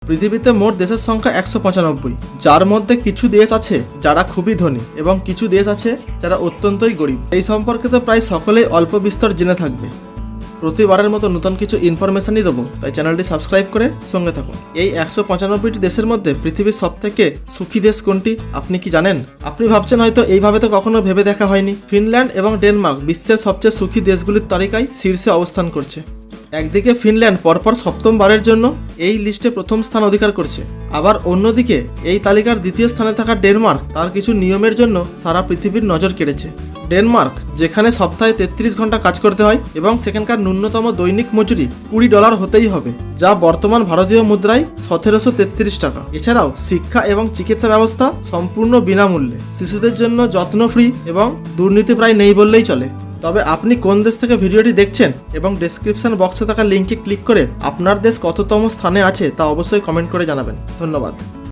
পৃথিবীতে মোট দেশের সংখ্যা 195, যার মধ্যে কিছু দেশ আছে যারা খুবই ধনী এবং কিছু দেশ আছে যারা অত্যন্তই গরিব। এই সম্পর্কে তো প্রায় সকলেই অল্প বিস্তর জেনে থাকবে। প্রতিবারের মতো নতুন কিছু ইনফরমেশনই দেবো, তাই চ্যানেলটি সাবস্ক্রাইব করে সঙ্গে থাকুন। এই 195টি দেশের মধ্যে পৃথিবীর সবথেকে সুখী দেশ কোনটি আপনি কি জানেন? আপনি ভাবছেন হয়তো এইভাবে তো কখনো ভেবে দেখা হয়নি। ফিনল্যান্ড এবং ডেনমার্ক বিশ্বের সবচেয়ে সুখী দেশগুলির তালিকায় শীর্ষে অবস্থান করছে। একদিকে ফিনল্যান্ড পরপর সপ্তমবারের জন্য এই লিস্টে প্রথম স্থান অধিকার করছে, আবার অন্যদিকে এই তালিকার দ্বিতীয় স্থানে থাকা ডেনমার্ক তার কিছু নিয়মের জন্য সারা পৃথিবীর নজর কেড়েছে। ডেনমার্ক, যেখানে সপ্তাহে 33 ঘন্টা কাজ করতে হয় এবং সেখানকার ন্যূনতম দৈনিক মজুরি $20 হতেই হবে, যা বর্তমান ভারতীয় মুদ্রায় 1733 টাকা। এছাড়াও শিক্ষা এবং চিকিৎসা ব্যবস্থা সম্পূর্ণ বিনামূল্যে, শিশুদের জন্য যত্ন ফ্রি এবং দুর্নীতি প্রায় নেই বললেই চলে। তবে আপনি কোন দেশ থেকে ভিডিওটি দেখছেন এবং ডেসক্রিপশন বক্সে থাকা লিঙ্কে ক্লিক করে আপনার দেশ কততম স্থানে আছে তা অবশ্যই কমেন্ট করে জানাবেন। ধন্যবাদ।